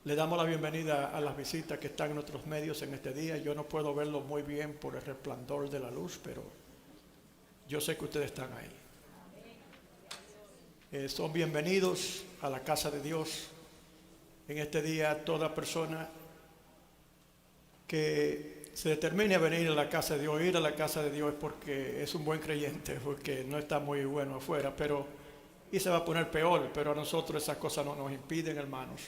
Le damos la bienvenida a las visitas que están en nuestros medios en este día. Yo no puedo verlo muy bien por el resplandor de la luz, pero yo sé que ustedes están ahí. Son bienvenidos a la casa de Dios. En este día, toda persona que se determine a venir a la casa de Dios, ir a la casa de Dios, es porque es un buen creyente, porque no está muy bueno afuera, y se va a poner peor, pero a nosotros esas cosas no nos impiden, hermanos.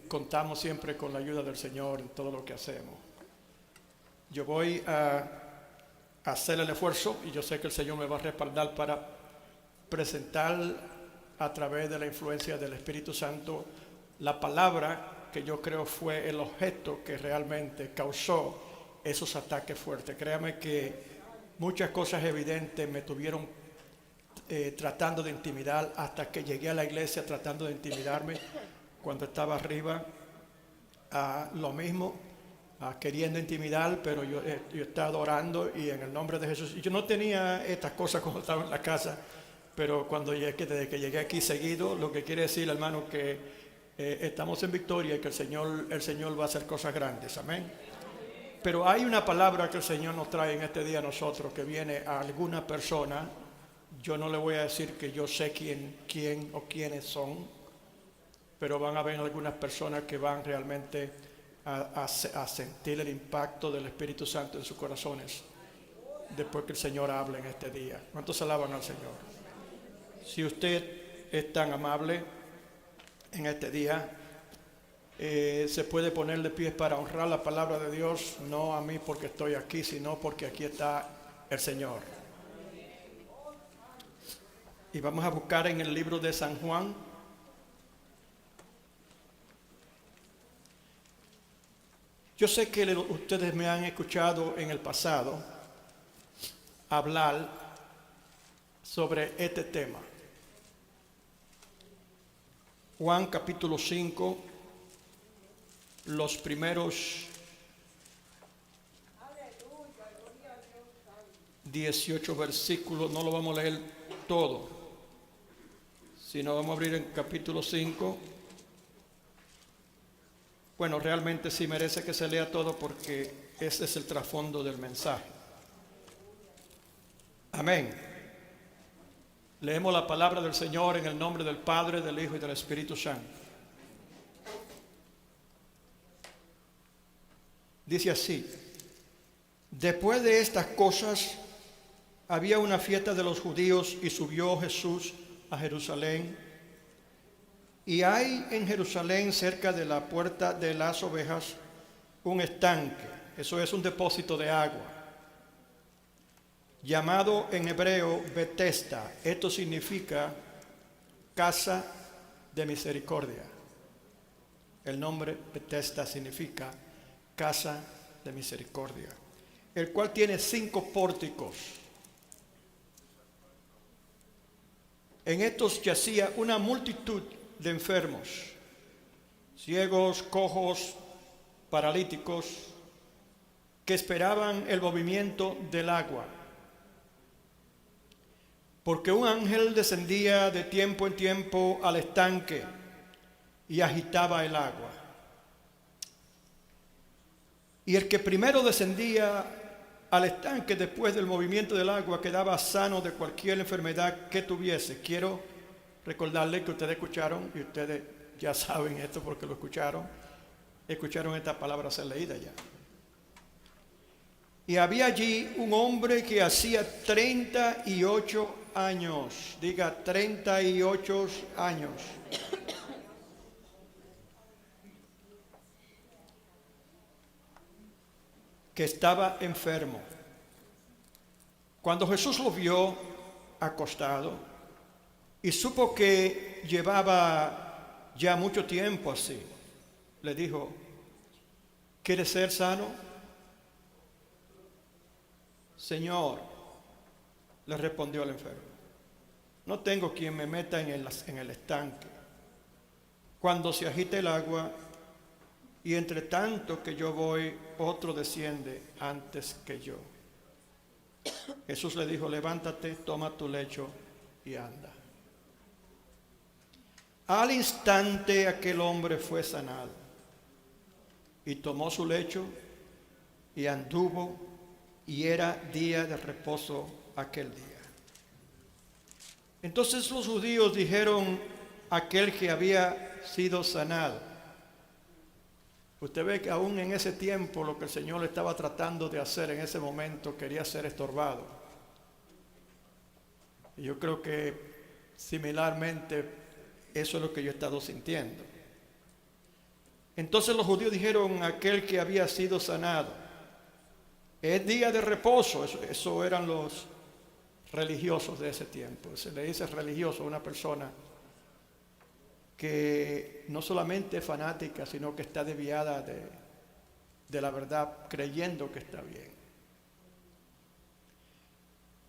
Contamos siempre con la ayuda del Señor en todo lo que hacemos. Yo voy a hacer el esfuerzo y yo sé que el Señor me va a respaldar para presentar a través de la influencia del Espíritu Santo la palabra que yo creo fue el objeto que realmente causó esos ataques fuertes. Créame que muchas cosas evidentes me tuvieron tratando de intimidar hasta que llegué a la iglesia tratando de intimidarme. Cuando estaba arriba, lo mismo, queriendo intimidar, pero yo estaba orando y en el nombre de Jesús. Y yo no tenía estas cosas cuando estaba en la casa, pero desde que llegué aquí seguido, lo que quiere decir, hermano, que estamos en victoria y que el Señor va a hacer cosas grandes. Amén. Pero hay una palabra que el Señor nos trae en este día a nosotros, que viene a alguna persona. Yo no le voy a decir que yo sé quién o quiénes son, pero van a haber algunas personas que van realmente a sentir el impacto del Espíritu Santo en sus corazones después que el Señor hable en este día. ¿Cuántos alaban al Señor? Si usted es tan amable en este día, se puede poner de pie para honrar la palabra de Dios, no a mí porque estoy aquí, sino porque aquí está el Señor. Y vamos a buscar en el libro de San Juan. Yo sé que ustedes me han escuchado en el pasado hablar sobre este tema. Juan capítulo 5, los primeros 18 versículos, no lo vamos a leer todo, sino vamos a abrir en capítulo 5. Bueno, realmente sí merece que se lea todo porque ese es el trasfondo del mensaje. Amén. Leemos la palabra del Señor en el nombre del Padre, del Hijo y del Espíritu Santo. Dice así: después de estas cosas había una fiesta de los judíos y subió Jesús a Jerusalén. Y hay en Jerusalén, cerca de la puerta de las ovejas, un estanque, eso es un depósito de agua, llamado en hebreo Betesda. Esto significa casa de misericordia. El nombre Betesda significa casa de misericordia, el cual tiene 5 pórticos. En estos yacía una multitud de enfermos, ciegos, cojos, paralíticos, que esperaban el movimiento del agua. Porque un ángel descendía de tiempo en tiempo al estanque y agitaba el agua. Y el que primero descendía al estanque después del movimiento del agua quedaba sano de cualquier enfermedad que tuviese. Quiero recordarles que ustedes escucharon, y ustedes ya saben esto porque lo escucharon esta palabra ser leída ya. Y había allí un hombre que hacía 38 años, diga 38 años, que estaba enfermo. Cuando Jesús lo vio acostado y supo que llevaba ya mucho tiempo así, le dijo: ¿quieres ser sano? Señor, le respondió el enfermo, no tengo quien me meta en el estanque cuando se agite el agua, y entre tanto que yo voy, otro desciende antes que yo. Jesús le dijo: levántate, toma tu lecho y anda. Al instante aquel hombre fue sanado y tomó su lecho y anduvo, y era día de reposo aquel día. Entonces los judíos dijeron a aquel que había sido sanado. Usted ve que aún en ese tiempo lo que el Señor estaba tratando de hacer en ese momento quería ser estorbado. Y yo creo que similarmente eso es lo que yo he estado sintiendo. Entonces los judíos dijeron a aquel que había sido sanado: es día de reposo. Eso eran los religiosos de ese tiempo. Se le dice religioso a una persona que no solamente es fanática, sino que está desviada de la verdad, creyendo que está bien.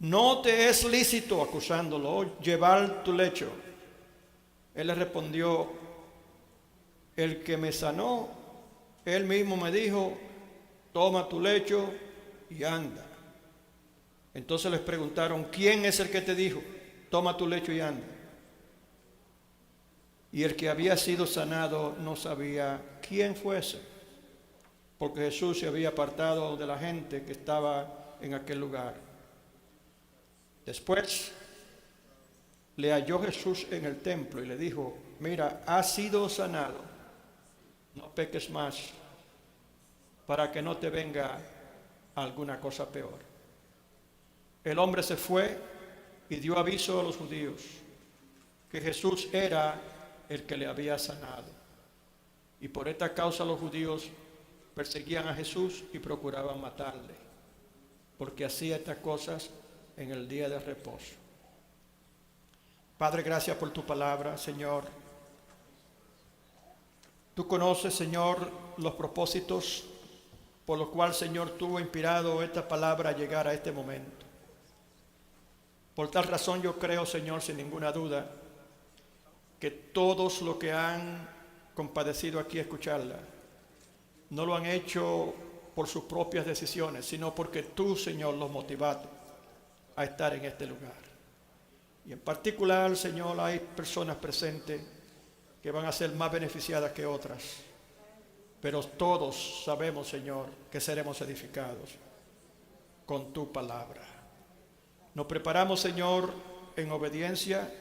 No te es lícito, acusándolo, llevar tu lecho. Él le respondió: el que me sanó, él mismo me dijo, toma tu lecho y anda. Entonces les preguntaron: ¿quién es el que te dijo, toma tu lecho y anda? Y el que había sido sanado no sabía quién fuese, porque Jesús se había apartado de la gente que estaba en aquel lugar. Después le halló Jesús en el templo y le dijo: mira, has sido sanado, no peques más, para que no te venga alguna cosa peor. El hombre se fue y dio aviso a los judíos que Jesús era el que le había sanado. Y por esta causa los judíos perseguían a Jesús y procuraban matarle, porque hacía estas cosas en el día de reposo. Padre, gracias por tu palabra, Señor. Tú conoces, Señor, los propósitos por los cuales, Señor, tú has inspirado esta palabra a llegar a este momento. Por tal razón yo creo, Señor, sin ninguna duda, que todos los que han compadecido aquí a escucharla, no lo han hecho por sus propias decisiones, sino porque tú, Señor, los motivaste a estar en este lugar. Y en particular, Señor, hay personas presentes que van a ser más beneficiadas que otras, pero todos sabemos, Señor, que seremos edificados con tu palabra. Nos preparamos, Señor, en obediencia,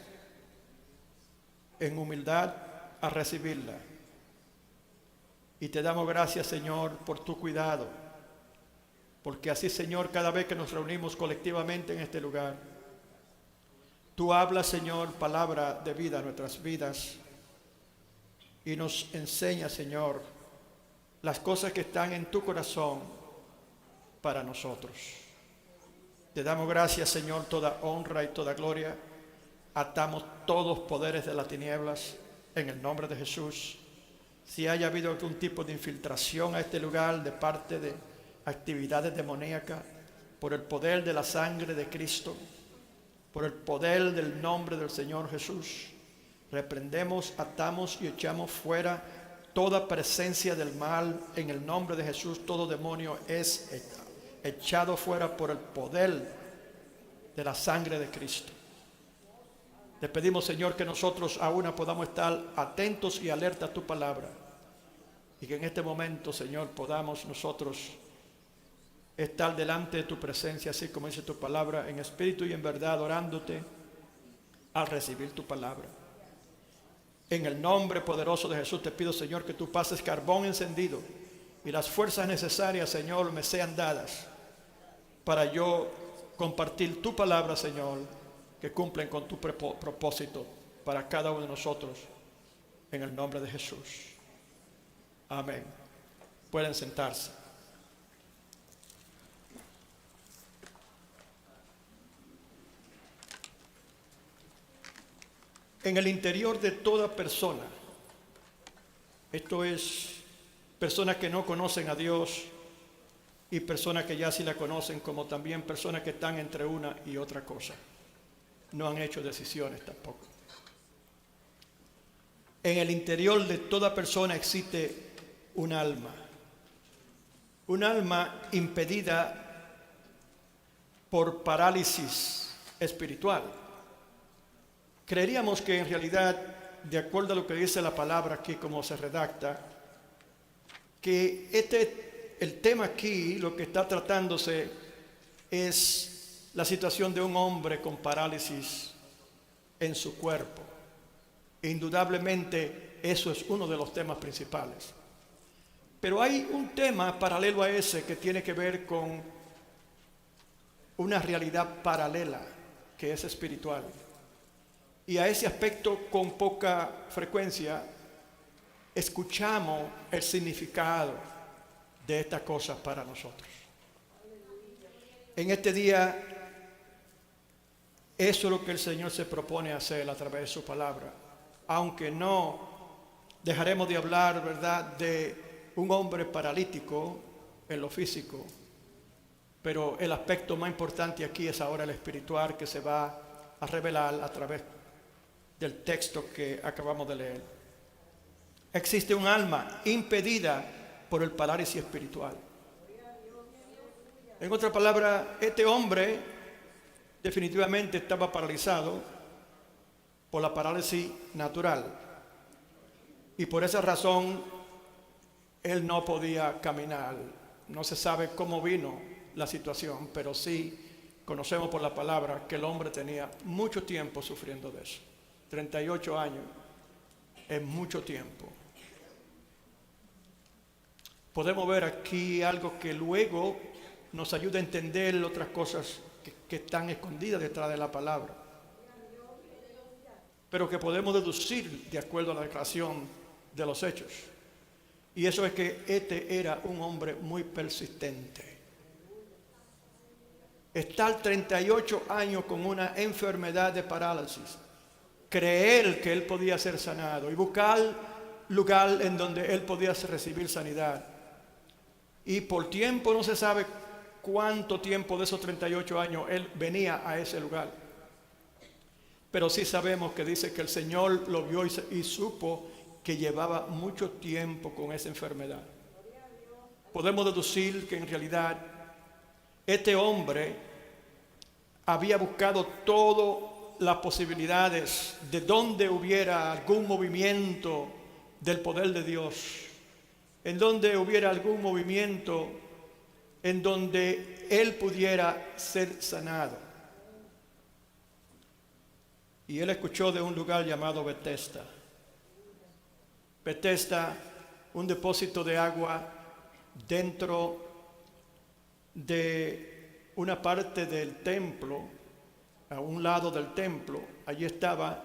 en humildad, a recibirla. Y te damos gracias, Señor, por tu cuidado, porque así, Señor, cada vez que nos reunimos colectivamente en este lugar, tú hablas, Señor, palabra de vida a nuestras vidas y nos enseñas, Señor, las cosas que están en tu corazón para nosotros. Te damos gracias, Señor, toda honra y toda gloria. Atamos todos poderes de las tinieblas en el nombre de Jesús. Si haya habido algún tipo de infiltración a este lugar de parte de actividades demoníacas, por el poder de la sangre de Cristo, por el poder del nombre del Señor Jesús, reprendemos, atamos y echamos fuera toda presencia del mal en el nombre de Jesús. Todo demonio es echado fuera por el poder de la sangre de Cristo. Te pedimos, Señor, que nosotros aún podamos estar atentos y alerta a tu palabra, y que en este momento, Señor, podamos nosotros estar delante de tu presencia, así como dice tu palabra, en espíritu y en verdad, orándote al recibir tu palabra. En el nombre poderoso de Jesús te pido, Señor, que tú pases carbón encendido y las fuerzas necesarias, Señor, me sean dadas para yo compartir tu palabra, Señor, que cumplen con tu propósito para cada uno de nosotros, en el nombre de Jesús. Amén. Pueden sentarse. En el interior de toda persona, esto es, personas que no conocen a Dios y personas que ya sí la conocen, como también personas que están entre una y otra cosa, no han hecho decisiones tampoco. En el interior de toda persona existe un alma impedida por parálisis espiritual. Creeríamos que en realidad de acuerdo a lo que dice la palabra aquí, como se redacta, que el tema aquí, lo que está tratándose es la situación de un hombre con parálisis en su cuerpo. Indudablemente eso es uno de los temas principales. Pero hay un tema paralelo a ese que tiene que ver con una realidad paralela que es espiritual. Y a ese aspecto con poca frecuencia escuchamos el significado de estas cosas para nosotros. En este día, eso es lo que el Señor se propone hacer a través de su palabra. Aunque no dejaremos de hablar, ¿verdad?, de un hombre paralítico en lo físico, pero el aspecto más importante aquí es ahora el espiritual que se va a revelar a través del texto que acabamos de leer. Existe un alma impedida por el parálisis espiritual. En otras palabras, este hombre definitivamente estaba paralizado por la parálisis natural. Y por esa razón, él no podía caminar. No se sabe cómo vino la situación, pero sí conocemos por la palabra que el hombre tenía mucho tiempo sufriendo de eso. 38 años es mucho tiempo. Podemos ver aquí algo que luego nos ayuda a entender otras cosas que están escondidas detrás de la palabra, pero que podemos deducir de acuerdo a la declaración de los hechos. Y eso es que este era un hombre muy persistente. Estar 38 años con una enfermedad de parálisis, creer que él podía ser sanado y buscar lugar en donde él podía recibir sanidad. Y por tiempo, no se sabe cuánto tiempo de esos 38 años él venía a ese lugar. Pero sí sabemos que dice que el Señor lo vio y supo que llevaba mucho tiempo con esa enfermedad. Podemos deducir que en realidad este hombre había buscado todas las posibilidades de donde hubiera algún movimiento del poder de Dios, en donde hubiera algún movimiento en donde él pudiera ser sanado. Y él escuchó de un lugar llamado Betesda. Betesda, un depósito de agua dentro de una parte del templo, a un lado del templo. Allí estaba,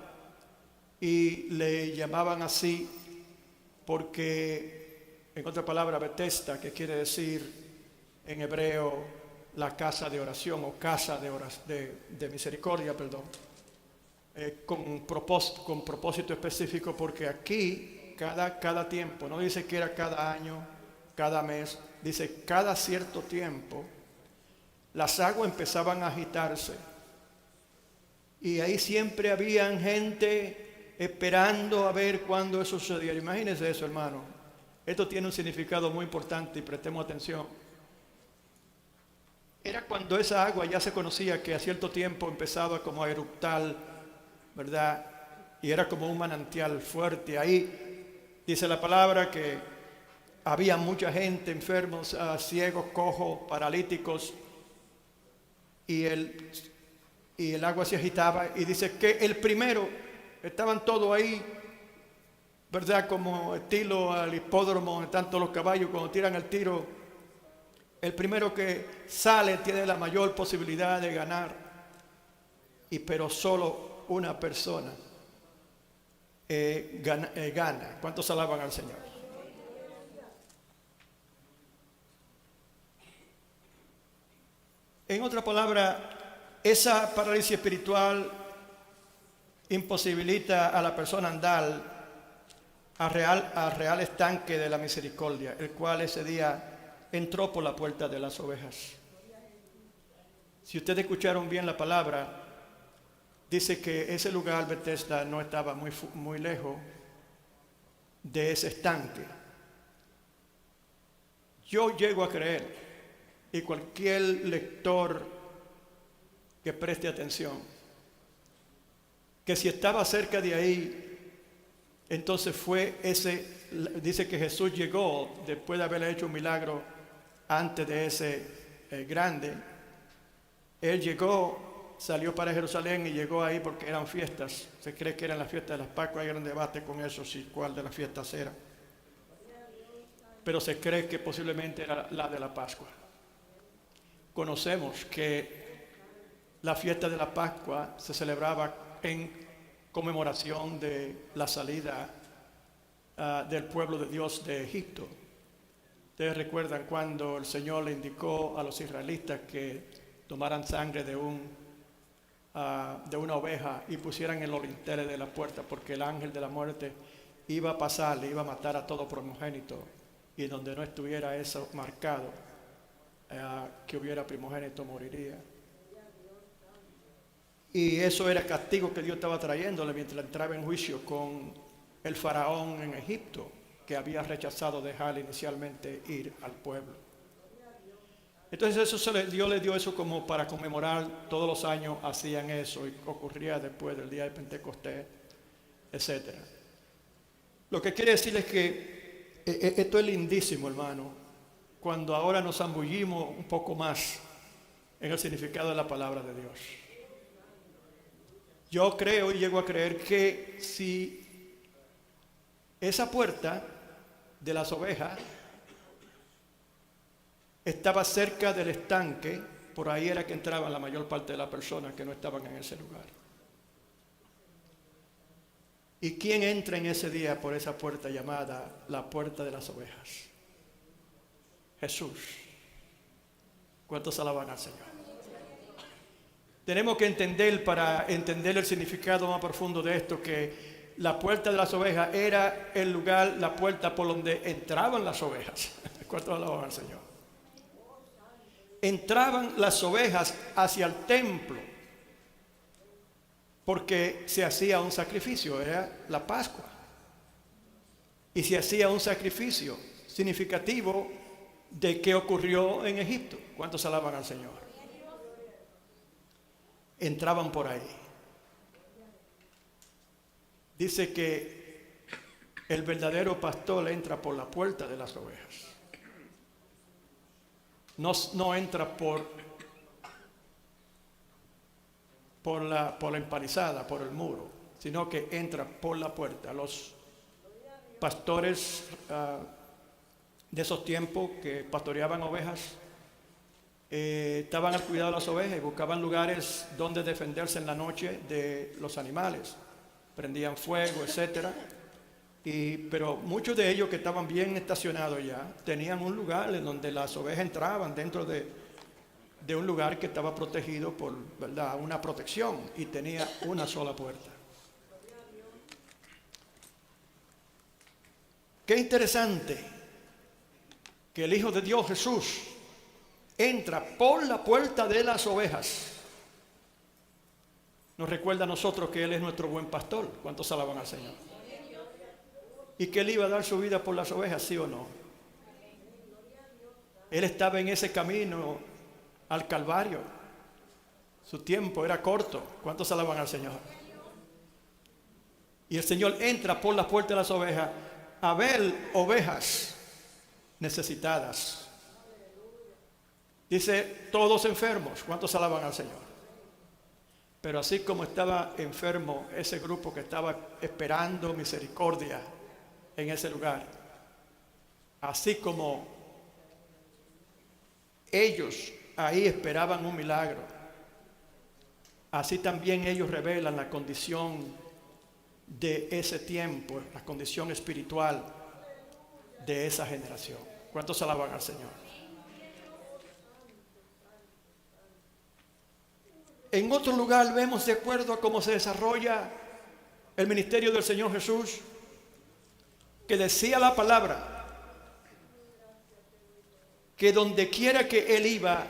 y le llamaban así porque, en otra palabra, Betesda, que quiere decir en hebreo la casa de oración o casa de misericordia, perdón, con propósito específico, porque aquí cada tiempo, no dice que era cada año, cada mes, dice cada cierto tiempo, las aguas empezaban a agitarse y ahí siempre habían gente esperando a ver cuándo eso sucedía. Imagínense eso, hermano. Esto tiene un significado muy importante y prestemos atención. Era cuando esa agua ya se conocía que a cierto tiempo empezaba como a eructar, ¿verdad? Y era como un manantial fuerte. Ahí dice la palabra que había mucha gente, enfermos, ciegos, cojos, paralíticos, y el agua se agitaba. Y dice que el primero, estaban todos ahí, ¿verdad? Como estilo al hipódromo, donde están todos los caballos cuando tiran el tiro. El primero que sale tiene la mayor posibilidad de ganar, pero solo una persona gana. ¿Cuántos alaban al Señor? En otra palabra, esa parálisis espiritual imposibilita a la persona andar al real estanque de la misericordia, el cual ese día entró por la puerta de las ovejas. Si ustedes escucharon bien la palabra, dice que ese lugar, Betesda, no estaba muy lejos de ese estanque. Yo llego a creer, y cualquier lector que preste atención, que si estaba cerca de ahí, Entonces dice que Jesús llegó después de haber hecho un milagro antes de ese grande. Él llegó, salió para Jerusalén y llegó ahí porque eran fiestas. Se cree que eran las fiestas de las Pascuas. Hay un debate con eso, si cuál de las fiestas era. Pero se cree que posiblemente era la de la Pascua. Conocemos que la fiesta de la Pascua se celebraba en conmemoración de la salida del pueblo de Dios de Egipto. Ustedes recuerdan cuando el Señor le indicó a los israelitas que tomaran sangre de una oveja y pusieran en los linteles de la puerta, porque el ángel de la muerte iba a pasar, le iba a matar a todo primogénito, y donde no estuviera eso marcado, que hubiera primogénito, moriría. Y eso era castigo que Dios estaba trayéndole mientras entraba en juicio con el faraón en Egipto, que había rechazado dejar inicialmente ir al pueblo. Entonces Dios le dio eso como para conmemorar. Todos los años hacían eso y ocurría después del día de Pentecostés, etc. Lo que quiere decir es que esto es lindísimo, hermano, cuando ahora nos zambullimos un poco más en el significado de la palabra de Dios. Yo creo y llego a creer que si esa puerta de las ovejas estaba cerca del estanque, por ahí era que entraban la mayor parte de las personas que no estaban en ese lugar. ¿Y quién entra en ese día por esa puerta llamada la puerta de las ovejas? Jesús. ¿Cuántos alaban al Señor? Tenemos que entender, para entender el significado más profundo de esto, que la puerta de las ovejas era el lugar, la puerta por donde entraban las ovejas. ¿Cuántos alaban al Señor? Entraban las ovejas hacia el templo porque se hacía un sacrificio, era la Pascua. Y se hacía un sacrificio significativo de qué ocurrió en Egipto. ¿Cuántos alaban al Señor? Entraban por ahí. Dice que el verdadero pastor entra por la puerta de las ovejas. No entra por la empalizada, por el muro, sino que entra por la puerta. Los pastores de esos tiempos que pastoreaban ovejas estaban al cuidado de las ovejas y buscaban lugares donde defenderse en la noche de los animales. Prendían fuego, etc. Pero muchos de ellos que estaban bien estacionados ya tenían un lugar en donde las ovejas entraban dentro de un lugar que estaba protegido por, ¿verdad?, una protección, y tenía una sola puerta. Qué interesante que el Hijo de Dios Jesús entra por la puerta de las ovejas. Nos recuerda a nosotros que Él es nuestro buen pastor. ¿Cuántos alaban al Señor? Y que Él iba a dar su vida por las ovejas, ¿sí o no? Él estaba en ese camino al Calvario. Su tiempo era corto. ¿Cuántos alaban al Señor? Y el Señor entra por la puerta de las ovejas a ver ovejas necesitadas. Dice, todos enfermos. ¿Cuántos alaban al Señor? Pero así como estaba enfermo ese grupo que estaba esperando misericordia en ese lugar, así como ellos ahí esperaban un milagro, así también ellos revelan la condición de ese tiempo, la condición espiritual de esa generación. ¿Cuántos alaban al Señor? En otro lugar vemos, de acuerdo a cómo se desarrolla el ministerio del Señor Jesús, que decía la palabra que donde quiera que Él iba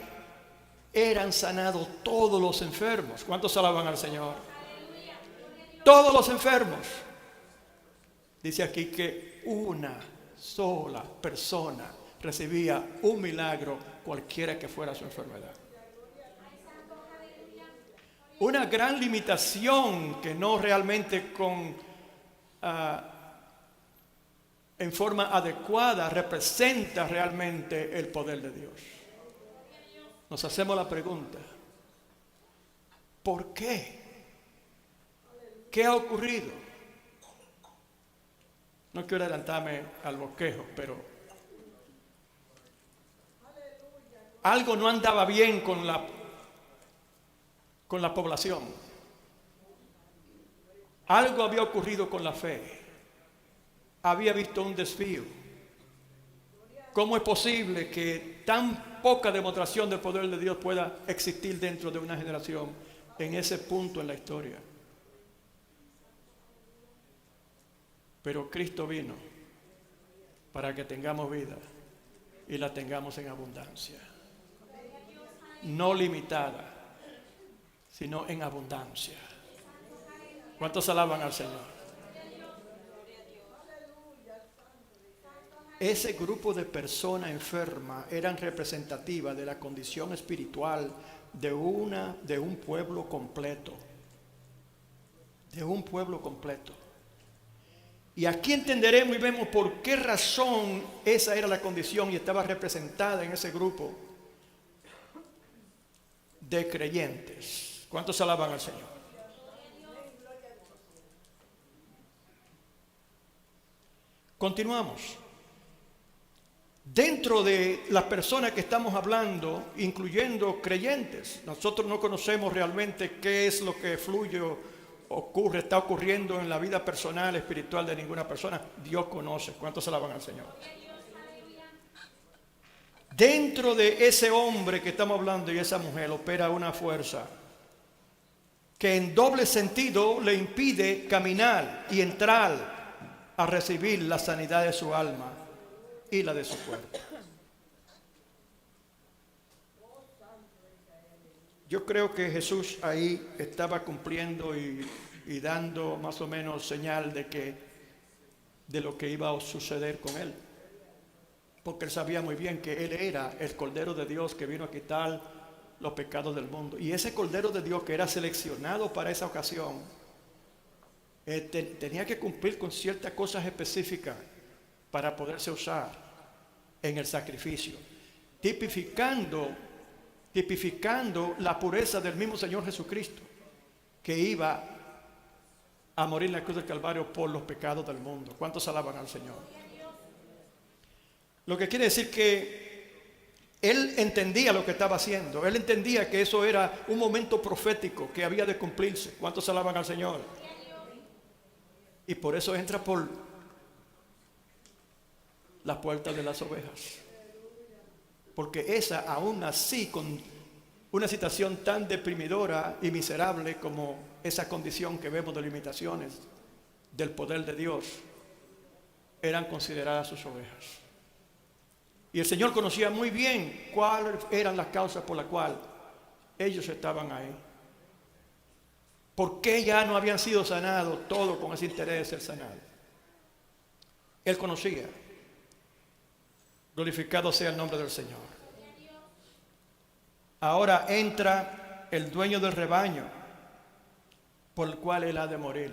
eran sanados todos los enfermos. ¿Cuántos alaban al Señor? Todos los enfermos. Dice aquí que una sola persona recibía un milagro, cualquiera que fuera su enfermedad. Una gran limitación que no realmente en forma adecuada representa realmente el poder de Dios. Nos hacemos la pregunta, ¿por qué? ¿Qué ha ocurrido? No quiero adelantarme al bosquejo, pero algo no andaba bien con la población. Algo había ocurrido con la fe. Había visto un desvío. ¿Cómo es posible que tan poca demostración del poder de Dios pueda existir dentro de una generación en ese punto en la historia? Pero Cristo vino para que tengamos vida y la tengamos en abundancia. No limitada, sino en abundancia. ¿Cuántos alaban al Señor? Ese grupo de personas enfermas eran representativas de la condición espiritual de un pueblo completo. De un pueblo completo. Y aquí entenderemos y vemos por qué razón esa era la condición y estaba representada en ese grupo de creyentes. ¿Cuántos alaban al Señor? Continuamos. Dentro de las personas que estamos hablando, incluyendo creyentes, nosotros no conocemos realmente qué es lo que fluye o está ocurriendo en la vida personal, espiritual de ninguna persona. Dios conoce. ¿Cuántos alaban al Señor? Dentro de ese hombre que estamos hablando y esa mujer opera una fuerza que en doble sentido le impide caminar y entrar a recibir la sanidad de su alma y la de su cuerpo. Yo creo que Jesús ahí estaba cumpliendo y dando más o menos señal de lo que iba a suceder con él. Porque él sabía muy bien que él era el Cordero de Dios que vino a quitar los pecados del mundo. Y ese Cordero de Dios que era seleccionado para esa ocasión, tenía que cumplir con ciertas cosas específicas para poderse usar en el sacrificio, tipificando la pureza del mismo Señor Jesucristo, que iba a morir en la cruz del Calvario por los pecados del mundo. ¿Cuántos alaban al Señor? Lo que quiere decir que él entendía lo que estaba haciendo. Él entendía que eso era un momento profético que había de cumplirse. ¿Cuántos alaban al Señor? Y por eso entra por las puertas de las ovejas. Porque esa, aún así, con una situación tan deprimidora y miserable como esa condición que vemos de limitaciones del poder de Dios, eran consideradas sus ovejas. Y el Señor conocía muy bien cuáles eran las causas por las cuales ellos estaban ahí. ¿Por qué ya no habían sido sanados todos con ese interés de ser sanados? Él conocía. Glorificado sea el nombre del Señor. Ahora entra el dueño del rebaño, por el cual él ha de morir.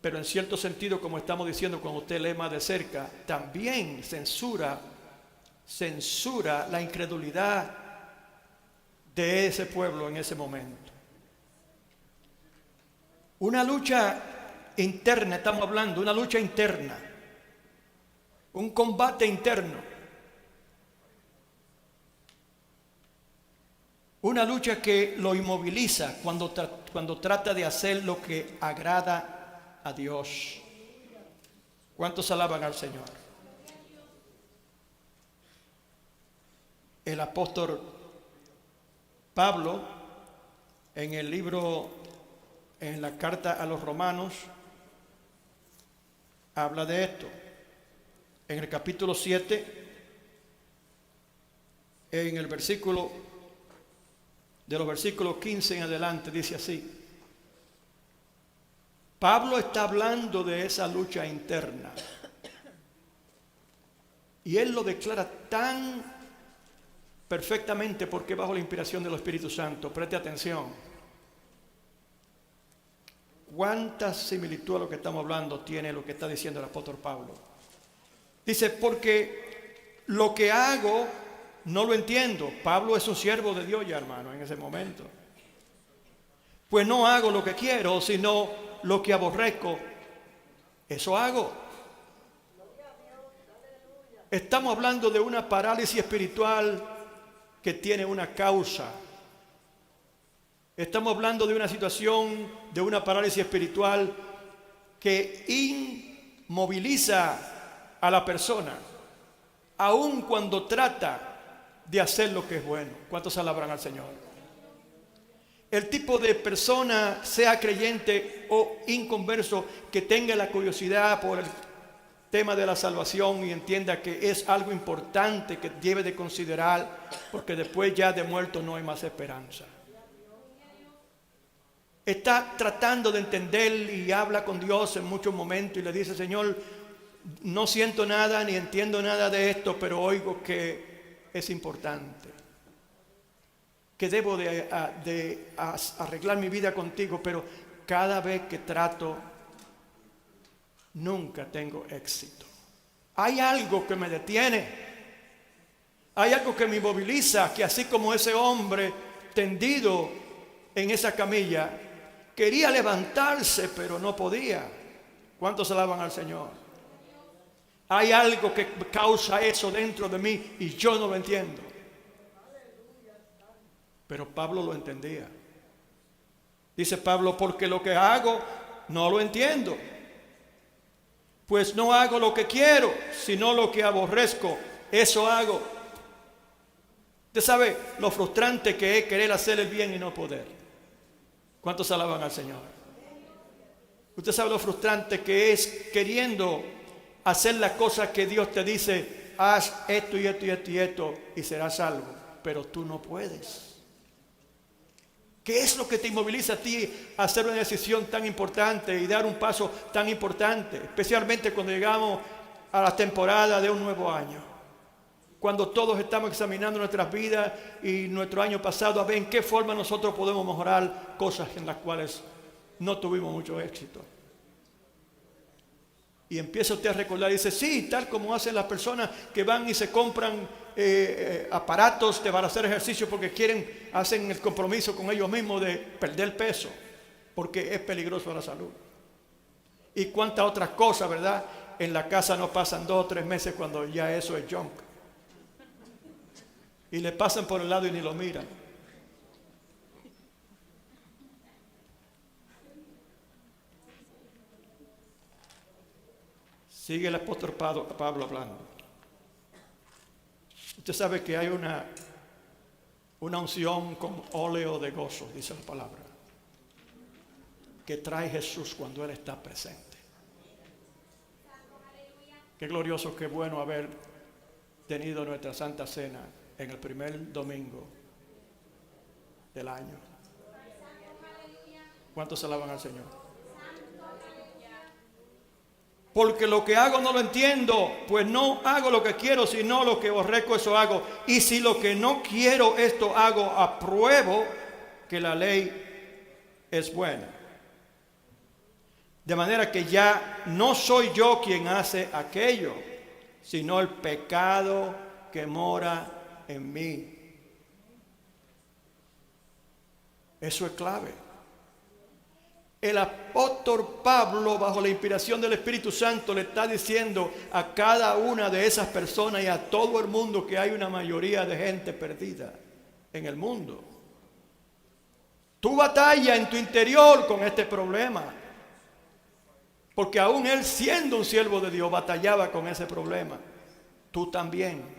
Pero en cierto sentido, como estamos diciendo cuando usted lee más de cerca, también censura la incredulidad de ese pueblo en ese momento. Una lucha interna, estamos hablando, una lucha interna, un combate interno, una lucha que lo inmoviliza cuando trata de hacer lo que agrada a Dios. ¿Cuántos alaban al Señor? El apóstol Pablo, en la carta a los Romanos, habla de esto. En el capítulo 7, en el versículo, de los versículos 15 en adelante, dice así. Pablo está hablando de esa lucha interna. Y él lo declara tan perfectamente porque bajo la inspiración del Espíritu Santo. Preste atención. ¿Cuánta similitud a lo que estamos hablando tiene lo que está diciendo el apóstol Pablo? Dice, porque lo que hago no lo entiendo. Pablo es un siervo de Dios ya, hermano, en ese momento. Pues no hago lo que quiero, sino lo que aborrezco, eso hago. Estamos hablando de una parálisis espiritual que tiene una causa. Estamos hablando de una situación, de una parálisis espiritual que inmoviliza a la persona, aun cuando trata de hacer lo que es bueno. ¿Cuántos alaban al Señor? El tipo de persona, sea creyente o inconverso, que tenga la curiosidad por el tema de la salvación y entienda que es algo importante que debe de considerar, porque después ya de muerto no hay más esperanza. Está tratando de entender y habla con Dios en muchos momentos y le dice, Señor, no siento nada ni entiendo nada de esto, pero oigo que es importante, que debo de arreglar mi vida contigo, pero cada vez que trato, nunca tengo éxito. Hay algo que me detiene, hay algo que me inmoviliza, que así como ese hombre tendido en esa camilla, quería levantarse, pero no podía. ¿Cuántos alaban al Señor? Hay algo que causa eso dentro de mí y yo no lo entiendo. Pero Pablo lo entendía. Dice Pablo, porque lo que hago no lo entiendo. Pues no hago lo que quiero, sino lo que aborrezco, eso hago. Usted sabe lo frustrante que es querer hacer el bien y no poder. ¿Cuántos alaban al Señor? Usted sabe lo frustrante que es queriendo hacer las cosas que Dios te dice, haz esto y esto y esto y esto y serás salvo, pero tú no puedes. ¿Qué es lo que te inmoviliza a ti a hacer una decisión tan importante y dar un paso tan importante? Especialmente cuando llegamos a la temporada de un nuevo año. Cuando todos estamos examinando nuestras vidas y nuestro año pasado, a ver en qué forma nosotros podemos mejorar cosas en las cuales no tuvimos mucho éxito. Y empieza usted a recordar y dice, sí, tal como hacen las personas que van y se compran aparatos para hacer ejercicio porque hacen el compromiso con ellos mismos de perder peso, porque es peligroso a la salud. Y cuántas otras cosas, ¿verdad? En la casa no pasan 2 o 3 meses cuando ya eso es junk. Y le pasan por el lado y ni lo miran. Sigue el apóstol Pablo hablando. Usted sabe que hay una unción con óleo de gozo, dice la palabra, que trae Jesús cuando Él está presente. Qué glorioso, qué bueno haber tenido nuestra Santa Cena en el primer domingo del año. ¿Cuántos alaban al Señor? Porque lo que hago no lo entiendo, pues no hago lo que quiero, sino lo que aborrezco, eso hago. Y si lo que no quiero, esto hago, apruebo que la ley es buena. De manera que ya no soy yo quien hace aquello, sino el pecado que mora en mí. Eso es clave. El apóstol Pablo, bajo la inspiración del Espíritu Santo, le está diciendo a cada una de esas personas y a todo el mundo que hay una mayoría de gente perdida en el mundo. Tú batallas en tu interior con este problema, porque aún él, siendo un siervo de Dios, batallaba con ese problema. Tú también.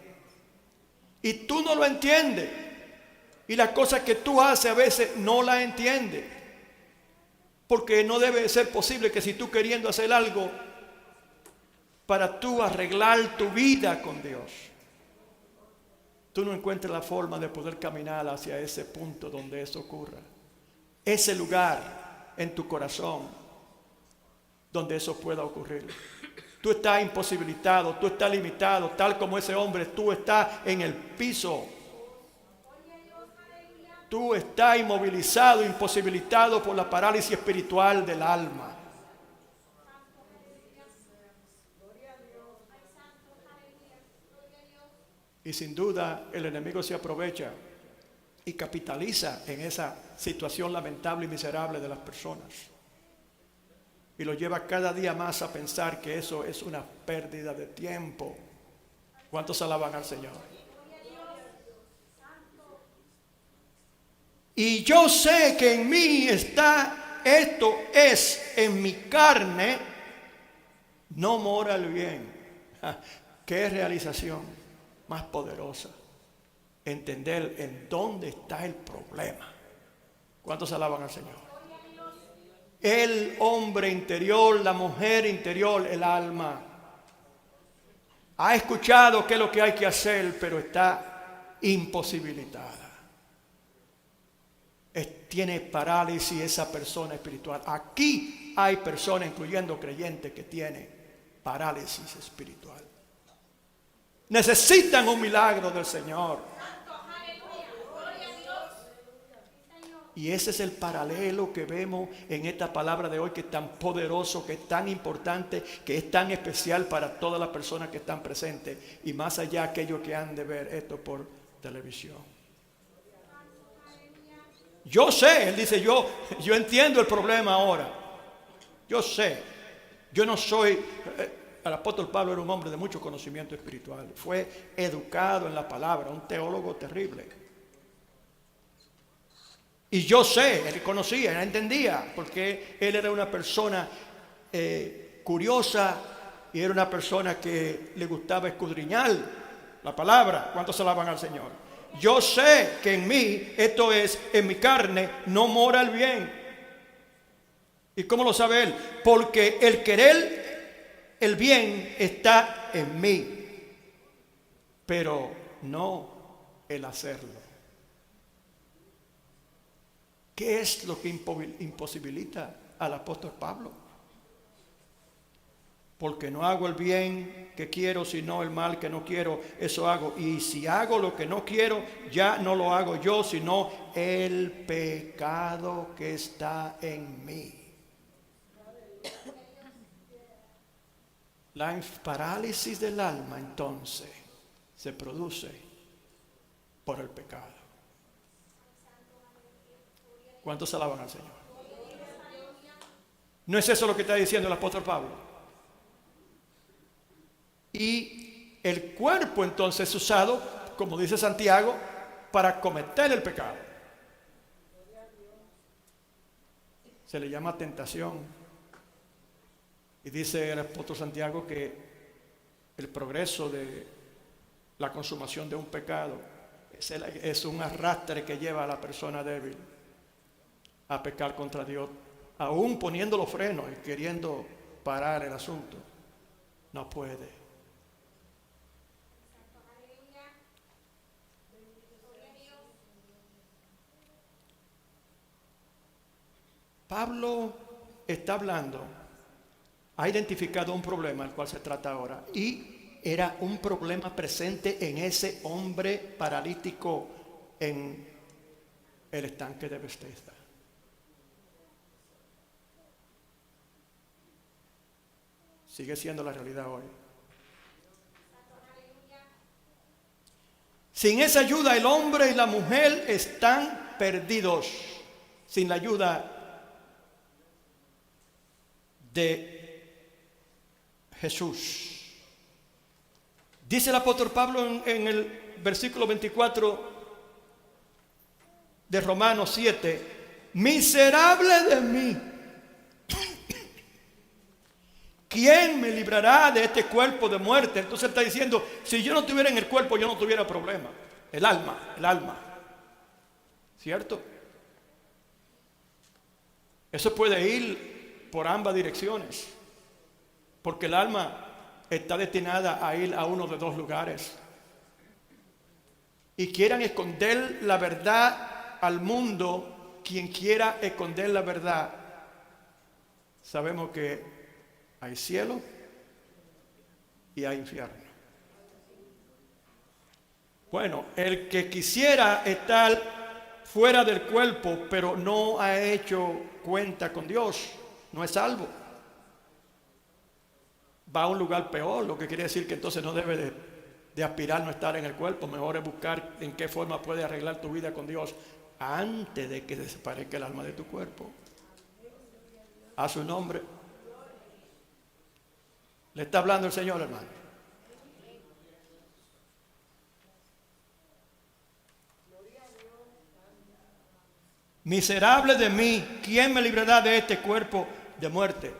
Y tú no lo entiendes. Y las cosas que tú haces a veces no las entiendes. Porque no debe ser posible que si tú queriendo hacer algo para tú arreglar tu vida con Dios, tú no encuentres la forma de poder caminar hacia ese punto donde eso ocurra. Ese lugar en tu corazón donde eso pueda ocurrir. Tú estás imposibilitado, tú estás limitado, tal como ese hombre, tú estás en el piso. Tú estás inmovilizado, imposibilitado por la parálisis espiritual del alma. Y sin duda el enemigo se aprovecha y capitaliza en esa situación lamentable y miserable de las personas. Y lo lleva cada día más a pensar que eso es una pérdida de tiempo. ¿Cuántos alaban al Señor? Y yo sé que en mí está, esto es, en mi carne, no mora el bien. ¿Qué realización más poderosa? Entender en dónde está el problema. ¿Cuántos alaban al Señor? El hombre interior, la mujer interior, el alma, ha escuchado qué es lo que hay que hacer, pero está imposibilitada. Tiene parálisis esa persona espiritual. Aquí hay personas, incluyendo creyentes, que tienen parálisis espiritual. Necesitan un milagro del Señor. Y ese es el paralelo que vemos en esta palabra de hoy, que es tan poderoso, que es tan importante, que es tan especial para todas las personas que están presentes, y más allá aquellos que han de ver esto por televisión. Yo sé, él dice, yo entiendo el problema ahora. Yo sé, yo no soy... El apóstol Pablo era un hombre de mucho conocimiento espiritual. Fue educado en la palabra, un teólogo terrible. Y yo sé, él conocía, él entendía, porque él era una persona curiosa y era una persona que le gustaba escudriñar la palabra. ¿Cuántos alaban al Señor? Yo sé que en mí, esto es, en mi carne, no mora el bien. ¿Y cómo lo sabe él? Porque el querer el bien está en mí, pero no el hacerlo. ¿Qué es lo que imposibilita al apóstol Pablo? Porque no hago el bien que quiero, sino el mal que no quiero, eso hago. Y si hago lo que no quiero, ya no lo hago yo, sino el pecado que está en mí. La parálisis del alma, entonces, se produce por el pecado. ¿Cuántos alaban al Señor? ¿No es eso lo que está diciendo el apóstol Pablo? Y el cuerpo entonces es usado, como dice Santiago, para cometer el pecado. Se le llama tentación. Y dice el apóstol Santiago que el progreso de la consumación de un pecado es un arrastre que lleva a la persona débil a pecar contra Dios, aún poniendo los frenos y queriendo parar el asunto. No puede. Pablo está hablando, ha identificado un problema del cual se trata ahora, y era un problema presente en ese hombre paralítico en el estanque de Bethesda. Sigue siendo la realidad hoy. Sin esa ayuda, el hombre y la mujer están perdidos. Sin la ayuda de Jesús. Dice el apóstol Pablo en el versículo 24 de Romanos 7: miserable de mí, ¿quién me librará de este cuerpo de muerte? Entonces está diciendo, si yo no estuviera en el cuerpo, yo no tuviera problema. El alma. ¿Cierto? Eso puede ir por ambas direcciones, porque el alma está destinada a ir a uno de dos lugares. Y quieran esconder la verdad al mundo, quien quiera esconder la verdad, sabemos que hay cielo y hay infierno. Bueno, el que quisiera estar fuera del cuerpo, pero no ha hecho cuenta con Dios, no es salvo. Va a un lugar peor, lo que quiere decir que entonces no debe de aspirar no estar en el cuerpo. Mejor es buscar en qué forma puedes arreglar tu vida con Dios antes de que desaparezca el alma de tu cuerpo. A su nombre. Le está hablando el Señor, hermano. Miserable de mí, ¿quién me librará de este cuerpo de muerte?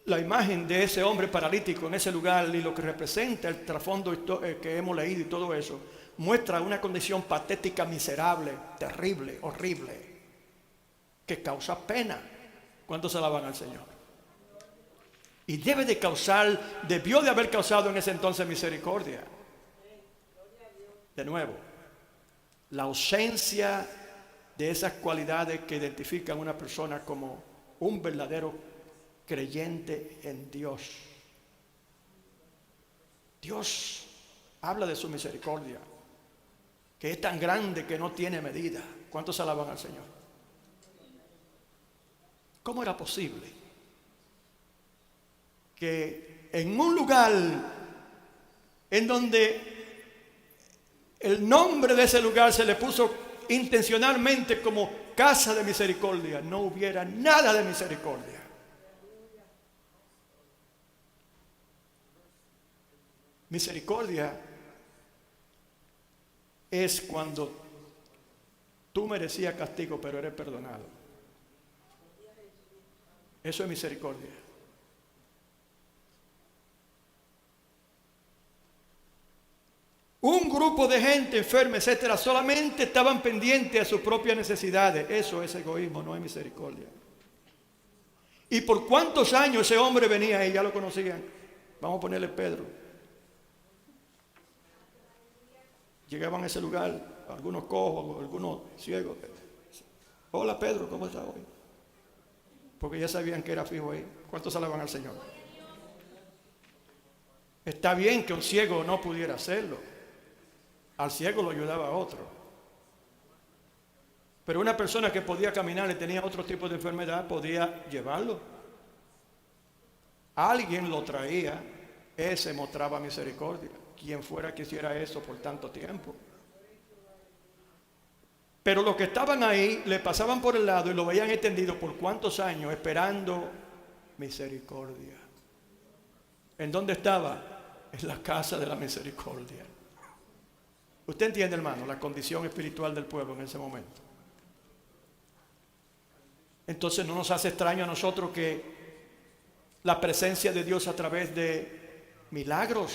La imagen de ese hombre paralítico en ese lugar y lo que representa el trasfondo que hemos leído y todo eso, muestra una condición patética, miserable, terrible, horrible, que causa pena. ¿Cuántos alaban al Señor? Y debió de haber causado en ese entonces misericordia. De nuevo, la ausencia de esas cualidades que identifican a una persona como un verdadero creyente en Dios. Dios habla de su misericordia, que es tan grande que no tiene medida. ¿Cuántos alaban al Señor? ¿Cómo era posible que en un lugar en donde el nombre de ese lugar se le puso intencionalmente como casa de misericordia, no hubiera nada de misericordia? Misericordia es cuando tú merecías castigo, pero eres perdonado. Eso es misericordia. Un grupo de gente enferma, etcétera, solamente estaban pendientes a sus propias necesidades. Eso es egoísmo, no es misericordia. ¿Y por cuántos años ese hombre venía ahí? Ya lo conocían. Vamos a ponerle Pedro. Llegaban a ese lugar algunos cojos, algunos ciegos. Hola Pedro, ¿cómo estás hoy? Porque ya sabían que era fijo ahí. ¿Cuántos alaban al Señor? Está bien que un ciego no pudiera hacerlo. Al ciego lo ayudaba a otro. Pero una persona que podía caminar y tenía otro tipo de enfermedad, podía llevarlo. Alguien lo traía, ese mostraba misericordia. Quien fuera que hiciera eso por tanto tiempo. Pero los que estaban ahí le pasaban por el lado y lo veían extendido por cuántos años esperando misericordia. ¿En dónde estaba? En la casa de la misericordia. ¿Usted entiende, hermano, la condición espiritual del pueblo en ese momento? Entonces no nos hace extraño a nosotros que la presencia de Dios a través de milagros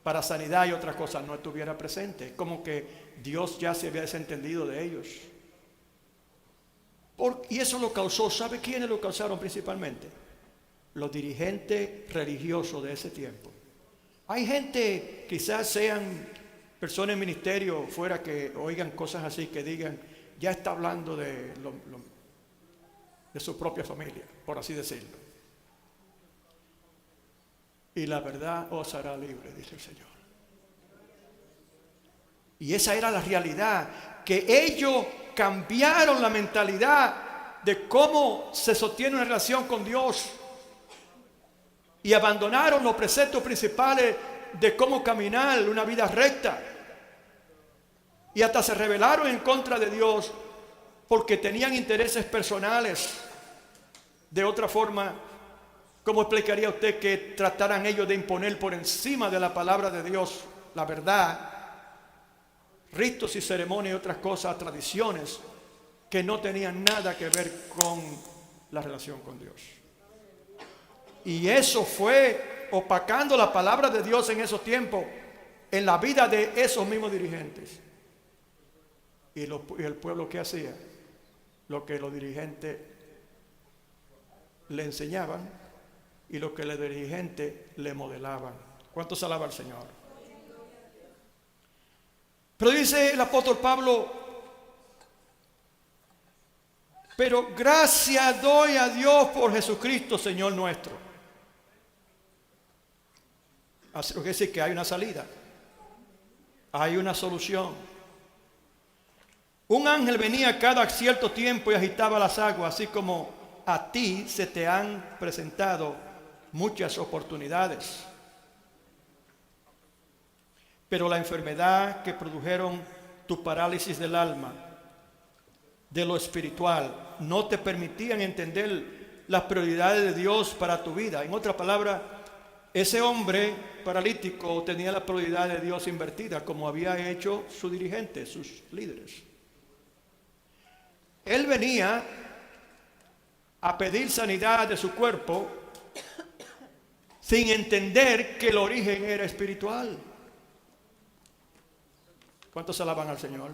para sanidad y otras cosas no estuviera presente. Como que Dios ya se había desentendido de ellos. Y eso lo causó, ¿sabe quiénes lo causaron principalmente? Los dirigentes religiosos de ese tiempo. Hay gente, quizás sean personas en ministerio fuera que oigan cosas así, que digan, ya está hablando de su propia familia, por así decirlo. Y la verdad os hará libre, dice el Señor. Y esa era la realidad, que ellos cambiaron la mentalidad de cómo se sostiene una relación con Dios y abandonaron los preceptos principales de cómo caminar una vida recta. Y hasta se rebelaron en contra de Dios porque tenían intereses personales. De otra forma, ¿cómo explicaría usted que trataran ellos de imponer por encima de la palabra de Dios la verdad, ritos y ceremonias y otras cosas, tradiciones que no tenían nada que ver con la relación con Dios? Y eso fue opacando la palabra de Dios en esos tiempos, en la vida de esos mismos dirigentes. Y el pueblo, ¿qué hacía? Lo que los dirigentes le enseñaban y lo que los dirigentes le modelaban. ¿Cuántos alaban al Señor? Pero dice el apóstol Pablo, pero gracias doy a Dios por Jesucristo, Señor nuestro. Así lo que decir que hay una salida, hay una solución. Un ángel venía cada cierto tiempo y agitaba las aguas, así como a ti se te han presentado muchas oportunidades. Pero la enfermedad que produjeron tu parálisis del alma, de lo espiritual, no te permitían entender las prioridades de Dios para tu vida. En otra palabra, ese hombre paralítico tenía la prioridad de Dios invertida, como había hecho su dirigente, sus líderes. Él venía a pedir sanidad de su cuerpo sin entender que el origen era espiritual. ¿Cuántos alaban al Señor?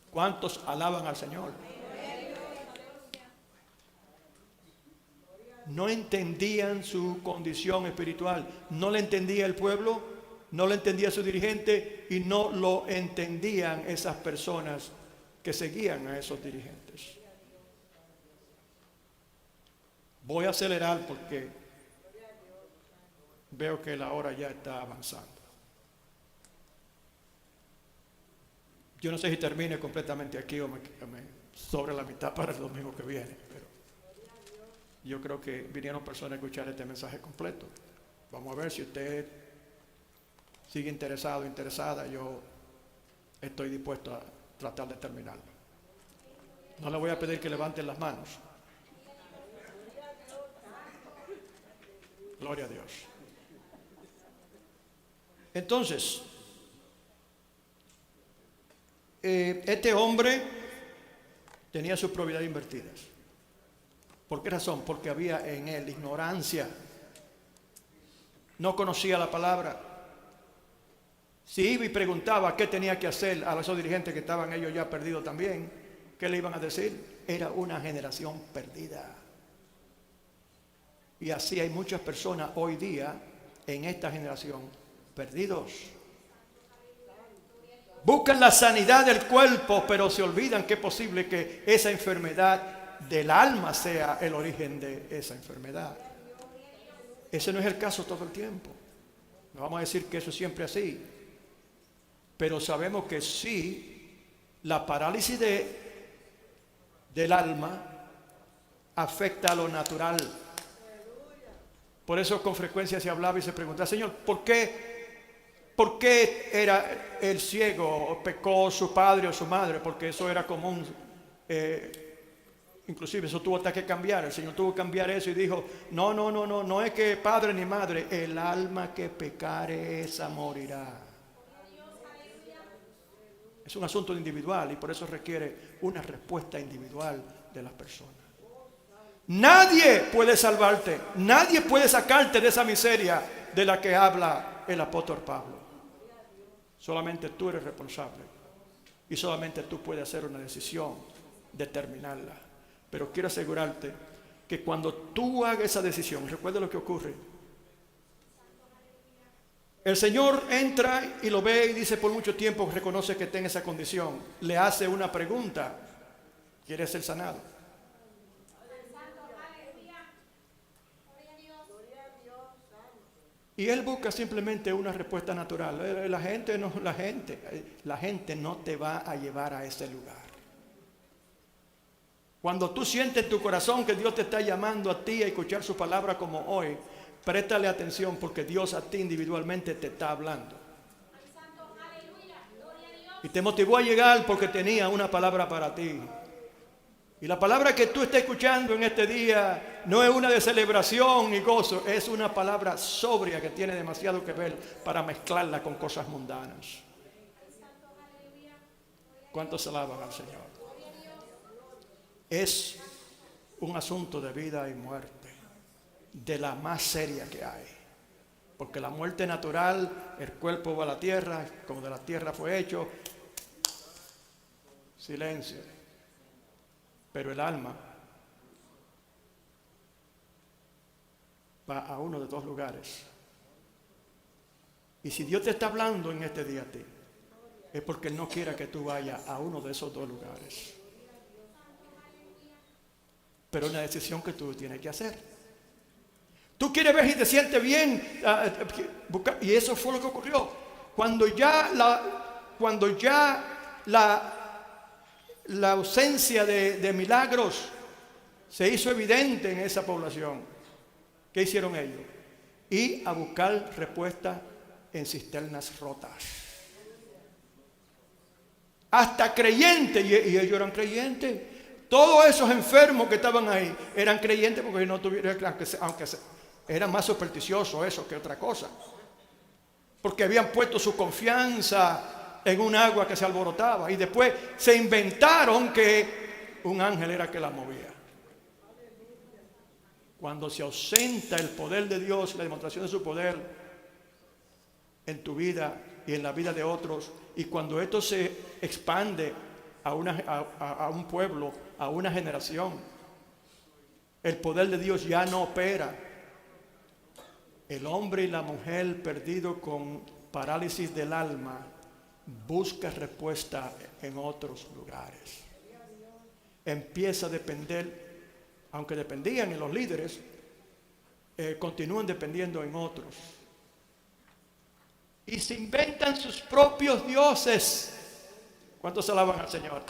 ¿Cuántos alaban al Señor? No entendían su condición espiritual. No le entendía el pueblo, no le entendía su dirigente y no lo entendían esas personas que seguían a esos dirigentes. Voy a acelerar porque veo que la hora ya está avanzando. Yo no sé si termine completamente aquí o me sobre la mitad para el domingo que viene, pero yo creo que vinieron personas a escuchar este mensaje completo. Vamos a ver si usted sigue interesado o interesada. Yo estoy dispuesto a tratar de terminarlo. No le voy a pedir que levanten las manos. Gloria a Dios. Entonces, este hombre tenía sus prioridades invertidas. ¿Por qué razón? Porque había en él ignorancia. No conocía la palabra. Si iba y preguntaba qué tenía que hacer a esos dirigentes que estaban ellos ya perdidos también, ¿qué le iban a decir? Era una generación perdida. Y así hay muchas personas hoy día en esta generación perdidos. Buscan la sanidad del cuerpo, pero se olvidan que es posible que esa enfermedad del alma sea el origen de esa enfermedad. Ese no es el caso todo el tiempo. No vamos a decir que eso es siempre así. Pero sabemos que sí, la parálisis del alma afecta a lo natural. Por eso con frecuencia se hablaba y se preguntaba, Señor, ¿por qué era el ciego, pecó su padre o su madre? Porque eso era común. Inclusive eso tuvo hasta que cambiar. El Señor tuvo que cambiar eso y dijo, no es que padre ni madre, el alma que pecare esa morirá. Es un asunto individual y por eso requiere una respuesta individual de las personas. Nadie puede salvarte, nadie puede sacarte de esa miseria de la que habla el apóstol Pablo. Solamente tú eres responsable y solamente tú puedes hacer una decisión, determinarla. Pero quiero asegurarte que cuando tú hagas esa decisión, recuerda lo que ocurre. El Señor entra y lo ve y dice por mucho tiempo, reconoce que está en esa condición. Le hace una pregunta, ¿quieres ser sanado? Y él busca simplemente una respuesta natural. La gente no te va a llevar a ese lugar. Cuando tú sientes en tu corazón que Dios te está llamando a ti a escuchar su palabra como hoy, préstale atención porque Dios a ti individualmente te está hablando. Y te motivó a llegar porque tenía una palabra para ti. Y la palabra que tú estás escuchando en este día no es una de celebración ni gozo, es una palabra sobria que tiene demasiado que ver para mezclarla con cosas mundanas. ¿Cuántos alaban al Señor? Es un asunto de vida y muerte, de la más seria que hay. Porque la muerte natural, el cuerpo va a la tierra, como de la tierra fue hecho, silencio. Pero el alma va a uno de dos lugares. Y si Dios te está hablando en este día a ti, es porque Él no quiere que tú vayas a uno de esos dos lugares. Pero es una decisión que tú tienes que hacer. Tú quieres ver si te sientes bien. Y eso fue lo que ocurrió. Cuando ya la la ausencia de milagros se hizo evidente en esa población. ¿Qué hicieron ellos? Ir a buscar respuesta en cisternas rotas. Hasta creyentes, y ellos eran creyentes. Todos esos enfermos que estaban ahí eran creyentes porque no tuvieron, aunque eran más supersticiosos eso que otra cosa. Porque habían puesto su confianza en un agua que se alborotaba y después se inventaron que un ángel era que la movía. Cuando se ausenta el poder de Dios, la demostración de su poder en tu vida y en la vida de otros, y cuando esto se expande a un pueblo, a una generación, el poder de Dios ya no opera. El hombre y la mujer perdido con parálisis del alma busca respuesta en otros lugares. Empieza a depender, aunque dependían en los líderes, continúan dependiendo en otros. Y se inventan sus propios dioses. ¿Cuántos alaban al Señor?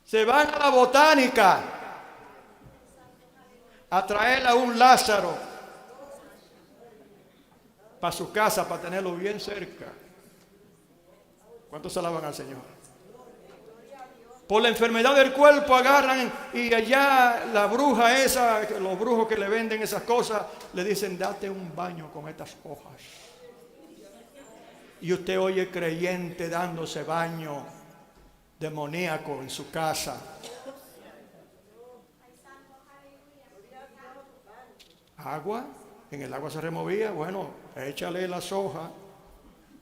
Se van a la botánica a traer a un Lázaro para su casa, para tenerlo bien cerca. ¿Cuántos alaban al Señor? Por la enfermedad del cuerpo agarran y allá la bruja esa, los brujos que le venden esas cosas, le dicen, date un baño con estas hojas. Y usted oye creyente dándose baño demoníaco en su casa. Agua, en el agua se removía, bueno, échale las hojas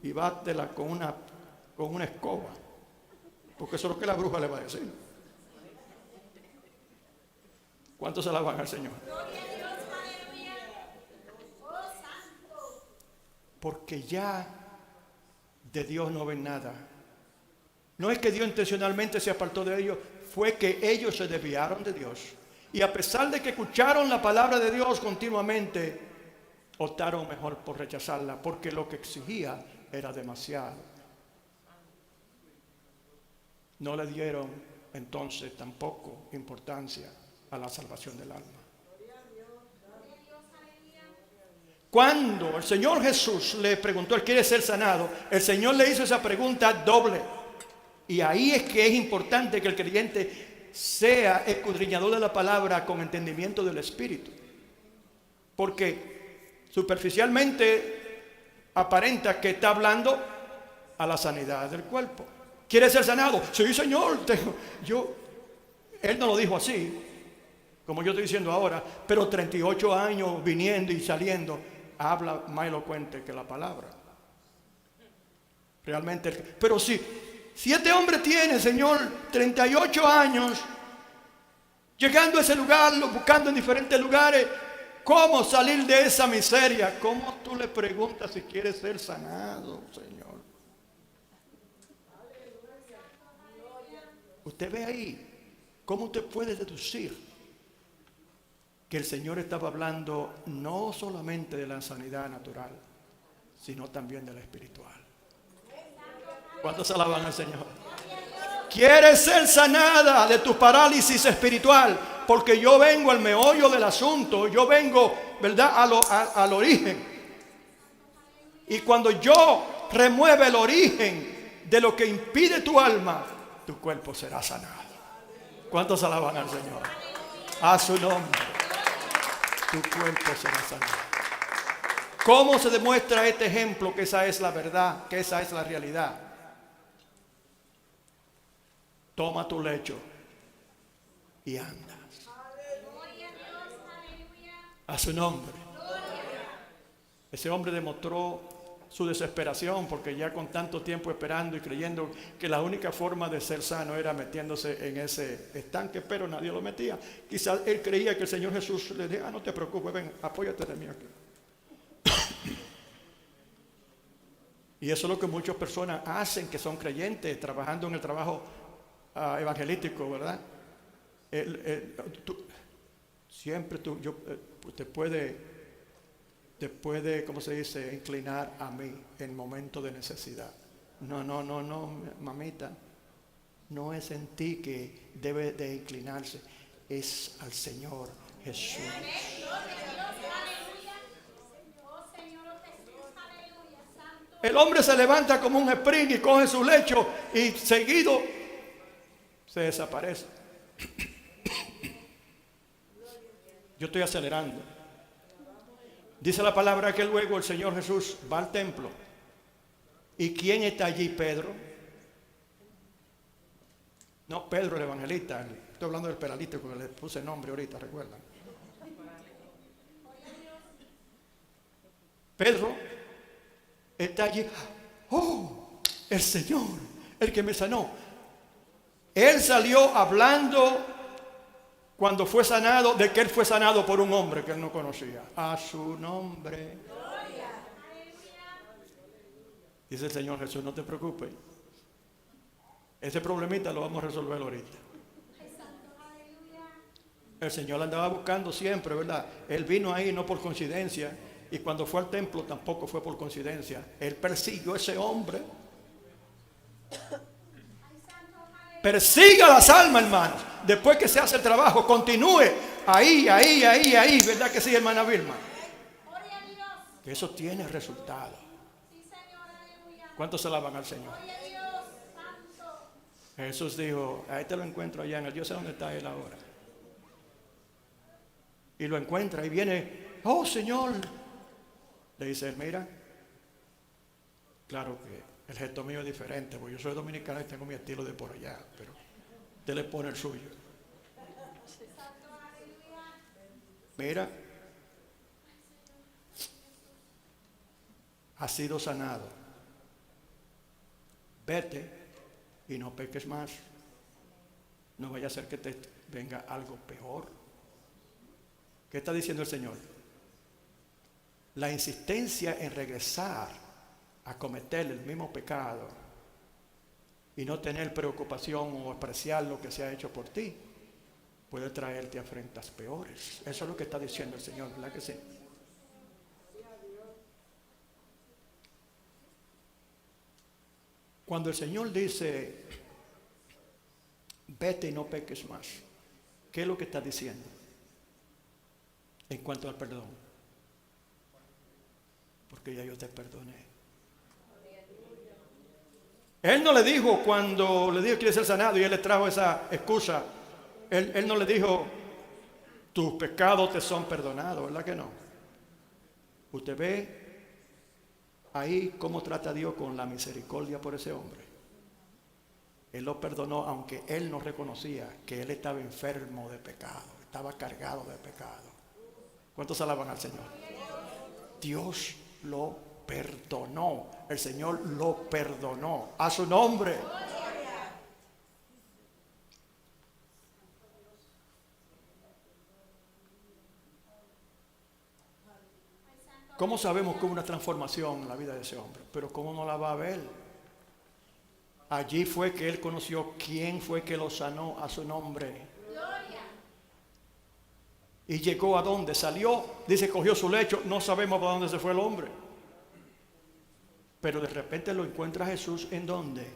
y bátela con una escoba, porque eso es lo que la bruja le va a decir. ¿Cuántos se la van al Señor? Porque ya de Dios no ven nada. No es que Dios intencionalmente se apartó de ellos, fue que ellos se desviaron de Dios. Y a pesar de que escucharon la palabra de Dios continuamente, optaron mejor por rechazarla, porque lo que exigía era demasiado. No le dieron entonces tampoco importancia a la salvación del alma. Cuando el Señor Jesús le preguntó, ¿él quiere ser sanado? El Señor le hizo esa pregunta doble. Y ahí es que es importante que el creyente sea escudriñador de la palabra con entendimiento del Espíritu. Porque superficialmente aparenta que está hablando a la sanidad del cuerpo. ¿Quiere ser sanado? Sí, Señor. Él no lo dijo así, como yo estoy diciendo ahora, pero 38 años viniendo y saliendo, habla más elocuente que la palabra. Realmente, pero si este hombre tiene, Señor, 38 años, llegando a ese lugar, buscando en diferentes lugares, ¿cómo salir de esa miseria? ¿Cómo tú le preguntas si quiere ser sanado, Señor? Usted ve ahí, ¿cómo usted puede deducir que el Señor estaba hablando no solamente de la sanidad natural, sino también de la espiritual? ¿Cuántos alaban al Señor? ¿Quieres ser sanada de tu parálisis espiritual? Porque yo vengo al meollo del asunto, yo vengo, ¿verdad?, al origen. Y cuando yo remueva el origen de lo que impide tu alma, tu cuerpo será sanado. ¿Cuántos alaban al Señor? A su nombre. Tu cuerpo será sanado. ¿Cómo se demuestra este ejemplo que esa es la verdad, que esa es la realidad? Toma tu lecho y andas. A su nombre. Ese hombre demostró su desesperación porque ya con tanto tiempo esperando y creyendo que la única forma de ser sano era metiéndose en ese estanque, pero nadie lo metía. Quizás él creía que el Señor Jesús le decía, no te preocupes, ven, apóyate de mí aquí. Y eso es lo que muchas personas hacen que son creyentes, trabajando en el trabajo evangelístico, ¿verdad? Te puede, ¿cómo se dice?, inclinar a mí en momentos de necesidad. No, mamita. no es en ti que debe de inclinarse, es al Señor Jesús. El hombre se levanta como un sprint y coge su lecho y seguido se desaparece. Yo estoy acelerando. Dice la palabra que luego el Señor Jesús va al templo. ¿Y quién está allí? Pedro. No, Pedro el evangelista. Estoy hablando del paralítico que le puse nombre ahorita, ¿recuerdan? Pedro está allí. ¡Oh! El Señor, el que me sanó. Él salió hablando cuando fue sanado, de que él fue sanado por un hombre que él no conocía. A su nombre. Dice el Señor Jesús, no te preocupes. Ese problemita lo vamos a resolver ahorita. El Señor la andaba buscando siempre, ¿verdad? Él vino ahí no por coincidencia. Y cuando fue al templo tampoco fue por coincidencia. Él persiguió a ese hombre. Persiga las almas, hermanos. Después que se hace el trabajo, continúe ahí, ¿verdad que sí, hermana Vilma? Que eso tiene resultado. ¿Cuántos se alaban al Señor? Jesús dijo, ahí te lo encuentro allá en el, yo sé dónde está él ahora. Y lo encuentra y viene, oh Señor. Le dice él, mira, claro que el gesto mío es diferente, porque yo soy dominicano y tengo mi estilo de por allá, pero usted le pone el suyo. Mira, has sido sanado. Vete y no peques más. No vaya a ser que te venga algo peor. ¿Qué está diciendo el Señor? La insistencia en regresar a cometer el mismo pecado y no tener preocupación o apreciar lo que se ha hecho por ti puede traerte a afrentas peores. Eso es lo que está diciendo el Señor, ¿verdad que sí? Cuando el Señor dice vete y no peques más, ¿qué es lo que está diciendo en cuanto al perdón? Porque ya yo te perdoné. Él no le dijo cuando le dijo quiere ser sanado y él le trajo esa excusa. Él no le dijo tus pecados te son perdonados, ¿verdad que no? Usted ve ahí cómo trata Dios con la misericordia por ese hombre. Él lo perdonó aunque él no reconocía que él estaba enfermo de pecado, estaba cargado de pecado. ¿Cuántos alaban al Señor? Dios lo perdonó. El Señor lo perdonó. A su nombre. ¿Cómo sabemos que hubo una transformación en la vida de ese hombre? Pero ¿cómo no la va a ver? Allí fue que él conoció quién fue que lo sanó. A su nombre. Y llegó a dónde, salió, dice, cogió su lecho, no sabemos para dónde se fue el hombre. Pero de repente lo encuentra Jesús, ¿en dónde?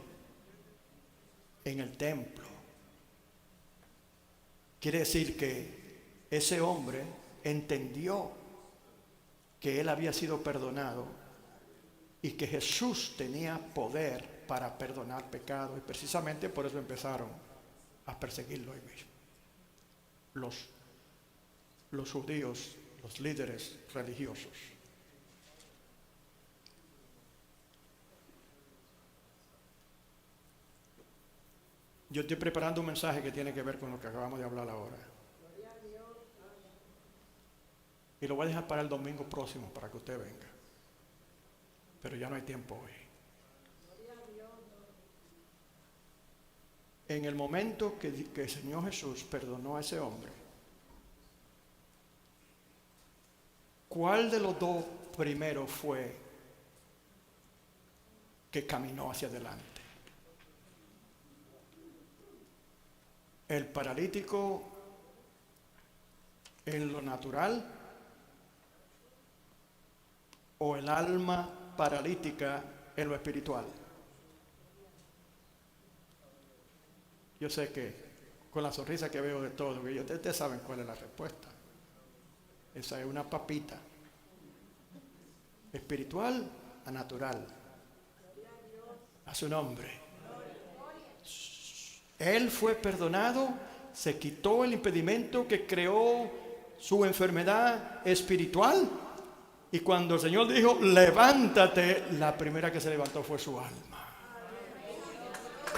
En el templo. Quiere decir que ese hombre entendió que él había sido perdonado y que Jesús tenía poder para perdonar pecados. Y precisamente por eso empezaron a perseguirlo ahí mismo. Los judíos, los líderes religiosos. Yo estoy preparando un mensaje que tiene que ver con lo que acabamos de hablar ahora. Y lo voy a dejar para el domingo próximo para que usted venga. Pero ya no hay tiempo hoy. En el momento que el Señor Jesús perdonó a ese hombre, ¿cuál de los dos primeros fue que caminó hacia adelante? ¿El paralítico en lo natural o el alma paralítica en lo espiritual? Yo sé que con la sonrisa que veo de todo, que ustedes saben cuál es la respuesta. Esa es una papita. Espiritual a natural. A su nombre. Él fue perdonado, se quitó el impedimento que creó su enfermedad espiritual. Y cuando el Señor dijo, levántate, la primera que se levantó fue su alma.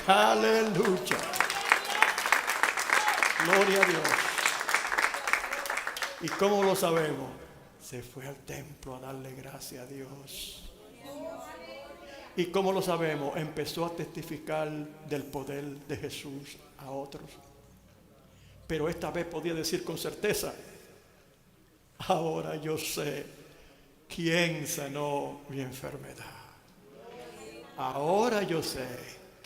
Aleluya. Gloria a Dios. ¿Y cómo lo sabemos? Se fue al templo a darle gracias a Dios. ¿Y cómo lo sabemos? Empezó a testificar del poder de Jesús a otros. Pero esta vez podía decir con certeza, ahora yo sé quién sanó mi enfermedad. Ahora yo sé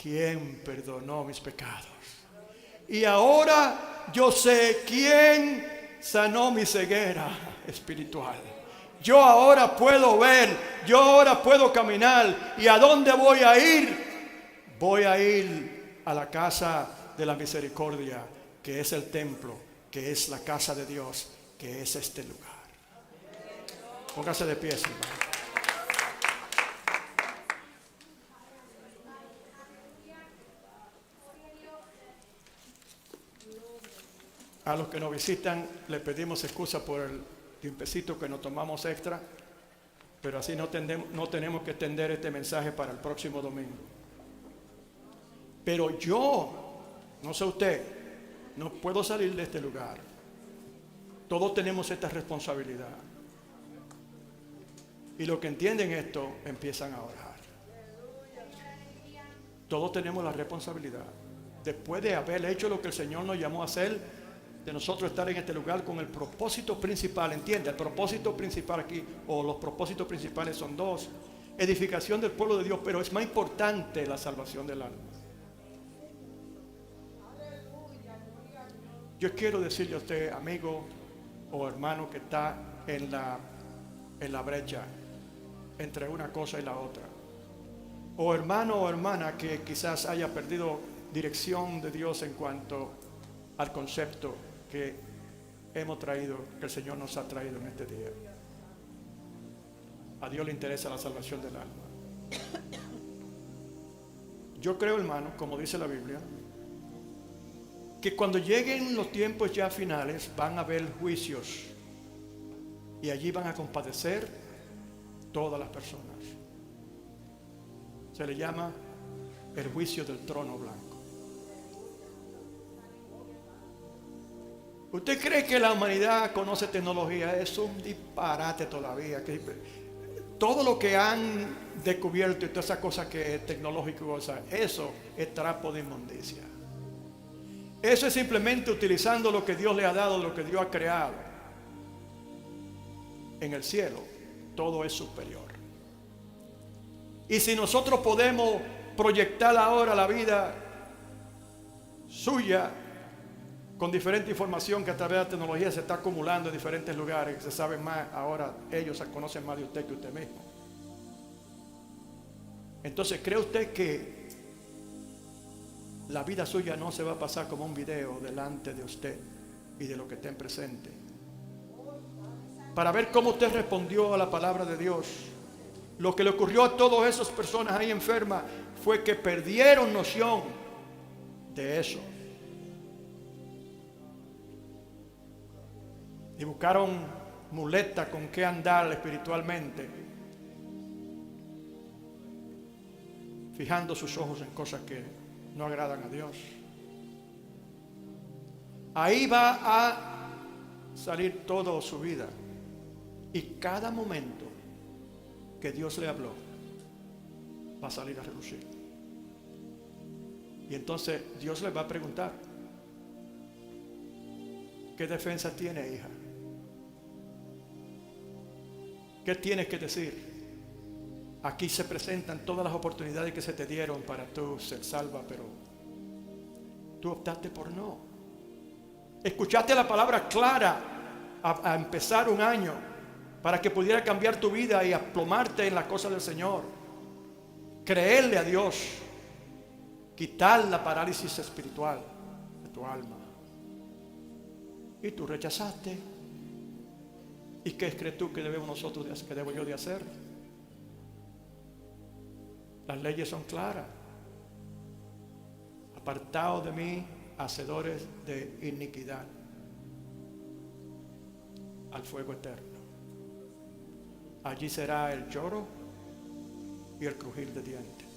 quién perdonó mis pecados. Y ahora yo sé quién sanó mi ceguera espiritual. Yo ahora puedo ver, yo ahora puedo caminar. ¿Y a dónde voy a ir? Voy a ir a la casa de la misericordia, que es el templo, que es la casa de Dios, que es este lugar. Póngase de pie, hermano. A los que nos visitan le pedimos excusa por el tiempecito que nos tomamos extra, pero así no tenemos que extender este mensaje para el próximo domingo. Pero yo, no sé usted, no puedo salir de este lugar. Todos tenemos esta responsabilidad. Y los que entienden esto empiezan a orar. Todos tenemos la responsabilidad. Después de haber hecho lo que el Señor nos llamó a hacer, de nosotros estar en este lugar con el propósito principal, ¿entiende? El propósito principal aquí, o los propósitos principales son dos: edificación del pueblo de Dios, pero es más importante la salvación del alma. Yo quiero decirle a usted, amigo o hermano que está en la brecha entre una cosa y la otra, o hermano o hermana que quizás haya perdido dirección de Dios en cuanto al concepto que hemos traído, que el Señor nos ha traído en este día. A Dios le interesa la salvación del alma. Yo creo, hermano, como dice la Biblia, que cuando lleguen los tiempos ya finales van a haber juicios y allí van a compadecer todas las personas. Se le llama el juicio del trono blanco. ¿Usted cree que la humanidad conoce tecnología? Es un disparate todavía. Todo lo que han descubierto y todas esas cosas que es tecnológico, eso es trapo de inmundicia. Eso es simplemente utilizando lo que Dios le ha dado, lo que Dios ha creado. En el cielo, todo es superior. Y si nosotros podemos proyectar ahora la vida suya con diferente información que a través de la tecnología se está acumulando en diferentes lugares, que se saben más, ahora ellos se conocen más de usted que usted mismo. Entonces, ¿cree usted que la vida suya no se va a pasar como un video delante de usted y de lo que esté en presente? Para ver cómo usted respondió a la palabra de Dios. Lo que le ocurrió a todas esas personas ahí enfermas fue que perdieron noción de eso. Y buscaron muletas con qué andar espiritualmente, fijando sus ojos en cosas que no agradan a Dios. Ahí va a salir toda su vida. Y cada momento que Dios le habló va a salir a relucir. Y entonces Dios le va a preguntar: ¿qué defensa tiene, hija? ¿Qué tienes que decir? Aquí se presentan todas las oportunidades que se te dieron para tú ser salva, pero tú optaste por no. Escuchaste la palabra clara a empezar un año para que pudiera cambiar tu vida y aplomarte en las cosas del Señor. Creerle a Dios quitar la parálisis espiritual de tu alma. Y tú rechazaste. ¿Y qué crees tú que debemos nosotros de hacer, que debo yo de hacer? Las leyes son claras. Apartaos de mí, hacedores de iniquidad, al fuego eterno. Allí será el lloro y el crujir de dientes.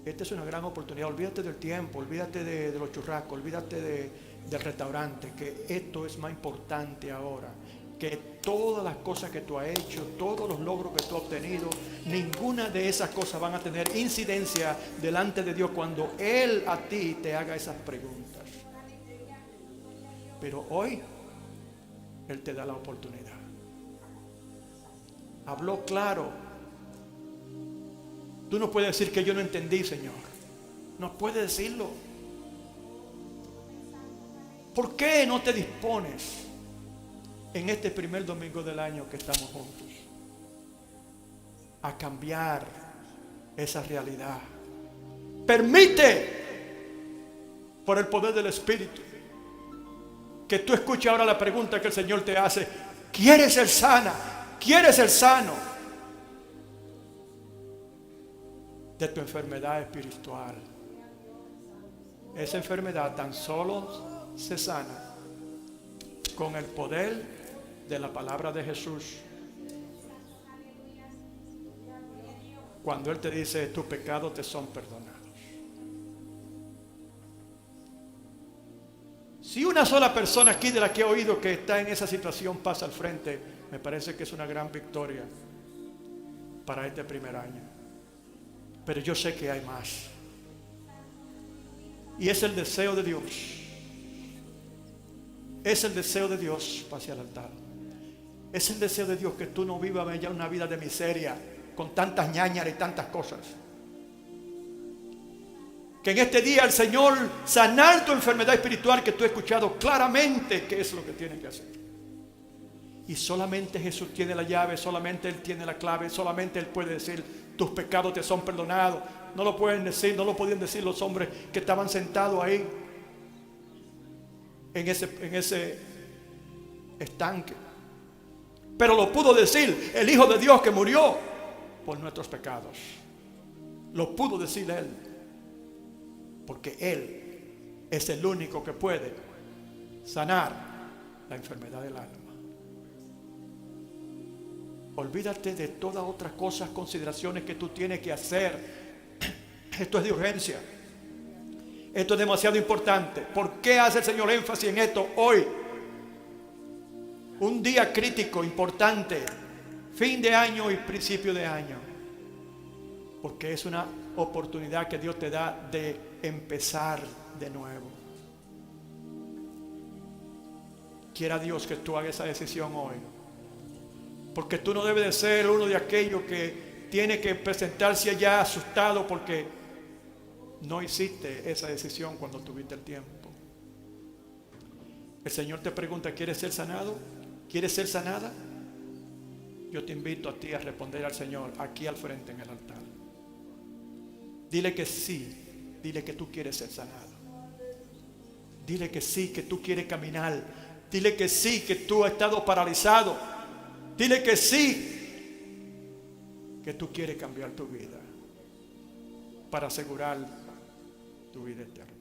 Esta es una gran oportunidad. Olvídate del tiempo, olvídate de los churrascos, olvídate del restaurante, que esto es más importante ahora. Que todas las cosas que tú has hecho, todos los logros que tú has obtenido, ninguna de esas cosas van a tener incidencia delante de Dios cuando Él a ti te haga esas preguntas. Pero hoy Él te da la oportunidad. Habló claro. Tú no puedes decir que yo no entendí, Señor. No puedes decirlo. ¿Por qué no te dispones en este primer domingo del año que estamos juntos a cambiar esa realidad? Permite, por el poder del Espíritu, que tú escuches ahora la pregunta que el Señor te hace. ¿Quieres ser sana? ¿Quieres ser sano de tu enfermedad espiritual? Esa enfermedad tan solo se sana con el poder de la palabra de Jesús. Cuando Él te dice, tus pecados te son perdonados. Si una sola persona aquí de la que he oído que está en esa situación pasa al frente, me parece que es una gran victoria para este primer año. Pero yo sé que hay más. Y es el deseo de Dios. Es el deseo de Dios, pase al altar. Es el deseo de Dios que tú no vivas ya una vida de miseria, con tantas ñañaras y tantas cosas. Que en este día el Señor sanar tu enfermedad espiritual, que tú has escuchado claramente qué es lo que tienes que hacer. Y solamente Jesús tiene la llave, solamente Él tiene la clave, solamente Él puede decir, tus pecados te son perdonados. No lo pueden decir, no lo podían decir los hombres que estaban sentados ahí en ese estanque. Pero lo pudo decir el Hijo de Dios que murió por nuestros pecados. Lo pudo decir Él, porque Él es el único que puede sanar la enfermedad del alma. Olvídate de todas otras cosas, consideraciones que tú tienes que hacer. Esto es de urgencia. Esto es demasiado importante. ¿Por qué hace el Señor énfasis en esto hoy? Un día crítico, importante, fin de año y principio de año. Porque es una oportunidad que Dios te da de empezar de nuevo. Quiera Dios que tú hagas esa decisión hoy. Porque tú no debes de ser uno de aquellos que tiene que presentarse allá asustado porque no hiciste esa decisión cuando tuviste el tiempo. El Señor te pregunta, ¿quieres ser sanado? ¿Quieres ser sanada? Yo te invito a ti a responder al Señor aquí al frente en el altar. Dile que sí, dile que tú quieres ser sanado. Dile que sí, que tú quieres caminar. Dile que sí, que tú has estado paralizado. Dile que sí, que tú quieres cambiar tu vida para asegurar tu vida eterna.